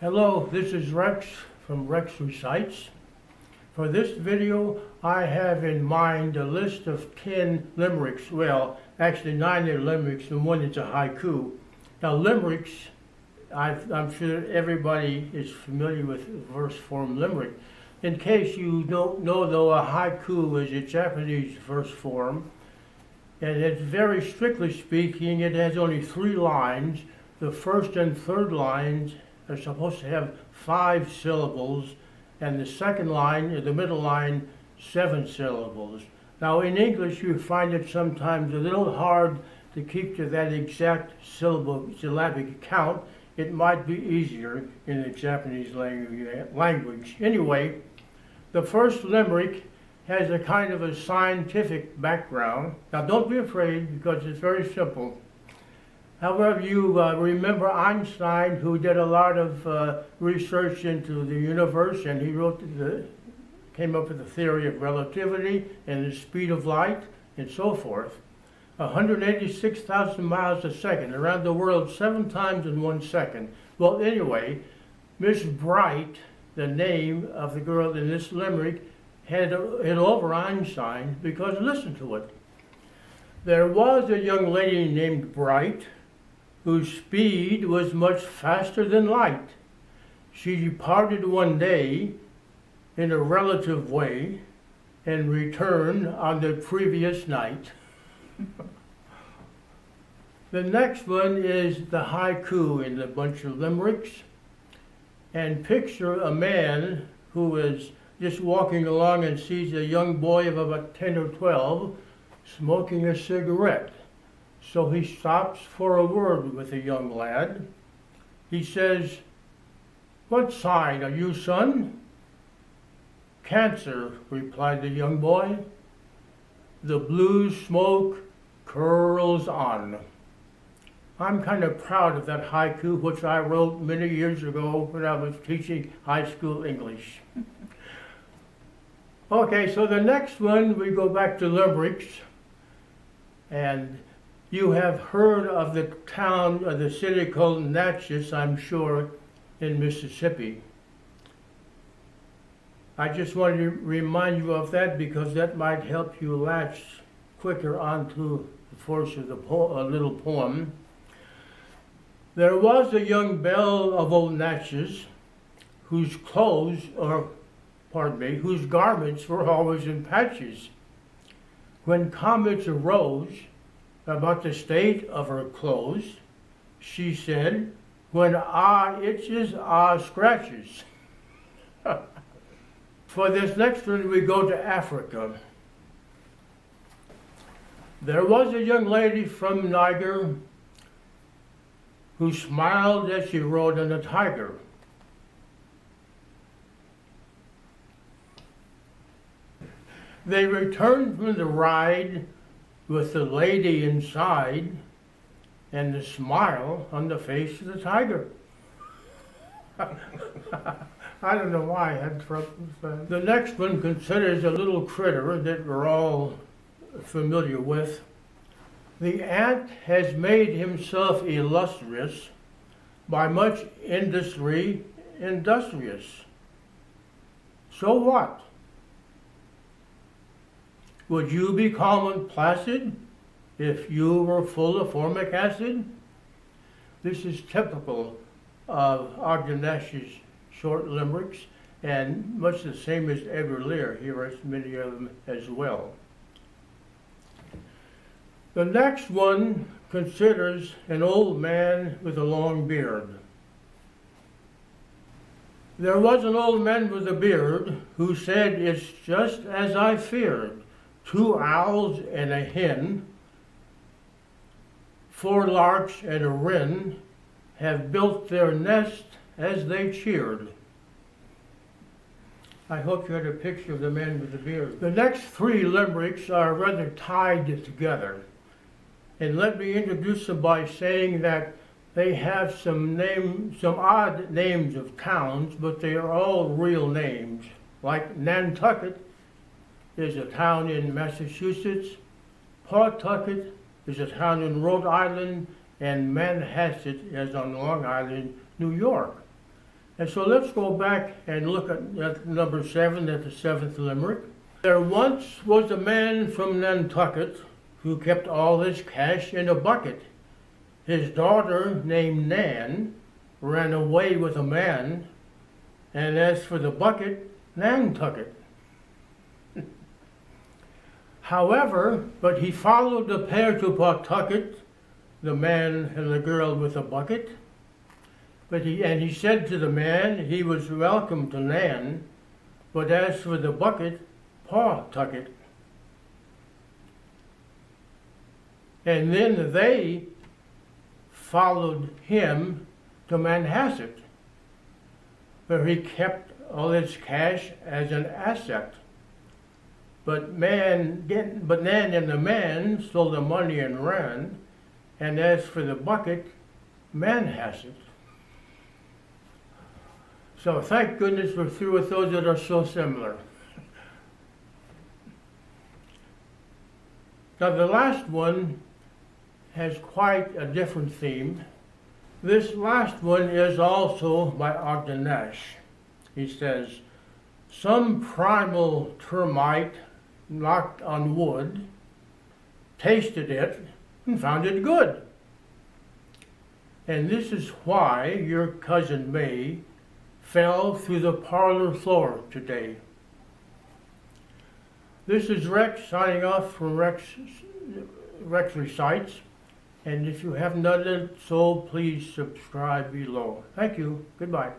Hello, this is Rex from Rex Recites. For this video, I have in mind a list of 10 limericks. Well, actually 9 are limericks and 1 is a haiku. Now limericks, I'm sure everybody is familiar with verse form limerick. In case you don't know though, a haiku is a Japanese verse form. And it's very strictly speaking, it has only 3 lines. The first and third lines are supposed to have 5 syllables, and the second line, or the middle line, 7 syllables. Now in English you find it sometimes a little hard to keep to that exact syllabic count. It might be easier in the Japanese language. Anyway, the first limerick has a kind of a scientific background. Now don't be afraid, because it's very simple. However, you remember Einstein, who did a lot of research into the universe, and he came up with the theory of relativity and the speed of light and so forth. 186,000 miles a second, around the world 7 times in 1 second. Well, anyway, Miss Bright, the name of the girl in this limerick, had it over Einstein, because listen to it. There was a young lady named Bright, whose speed was much faster than light. She departed one day in a relative way and returned on the previous night. The next one is the haiku in the bunch of limericks. And picture a man who is just walking along and sees a young boy of about 10 or 12 smoking a cigarette. So he stops for a word with the young lad. He says, "What sign are you, son?" "Cancer," replied the young boy. "The blue smoke curls on." I'm kind of proud of that haiku, which I wrote many years ago when I was teaching high school English. Okay, so the next one, we go back to limericks. And you have heard of the town, or the city called Natchez, I'm sure, in Mississippi. I just wanted to remind you of that, because that might help you latch quicker onto the force of the little poem. There was a young belle of old Natchez, whose whose garments were always in patches. When comments arose about the state of her clothes, she said, "When ah itches, ah scratches." For this next one, we go to Africa. There was a young lady from Niger who smiled as she rode on a tiger. They returned from the ride with the lady inside and the smile on the face of the tiger. I don't know why I had trouble with that. The next one considers a little critter that we're all familiar with. The ant has made himself illustrious by much industry industrious. So what? Would you be calm and placid if you were full of formic acid? This is typical of Ogden Nash's short limericks, and much the same as Edward Lear. He writes many of them as well. The next one considers an old man with a long beard. There was an old man with a beard who said, "It's just as I feared. 2 owls and a hen, 4 larks and a wren have built their nest as they cheered." I hope you had a picture of the man with the beard. The next 3 limericks are rather tied together. And let me introduce them by saying that they have some odd names of towns, but they are all real names. Like Nantucket is a town in Massachusetts, Pawtucket is a town in Rhode Island, and Manhasset is on Long Island, New York. And so let's go back and look at number 7, at the 7th limerick. There once was a man from Nantucket who kept all his cash in a bucket. His daughter, named Nan, ran away with a man, and as for the bucket, Nan took it. However, but he followed the pair to Pawtucket, the man and the girl with the bucket. But he said to the man he was welcome to Nan, but as for the bucket, Paw took it. And then they followed him to Manhasset, where he kept all his cash as an asset. But Nan and the man stole the money and ran, and as for the bucket, Manhasset. So thank goodness we're through with those that are so similar. Now the last one has quite a different theme. This last one is also by Ogden Nash. He says, some primal termite knocked on wood, tasted it, and found it good. And this is why your cousin May fell through the parlor floor today. This is Rex signing off from Rex Recites. And if you haven't done it, so please subscribe below. Thank you. Goodbye.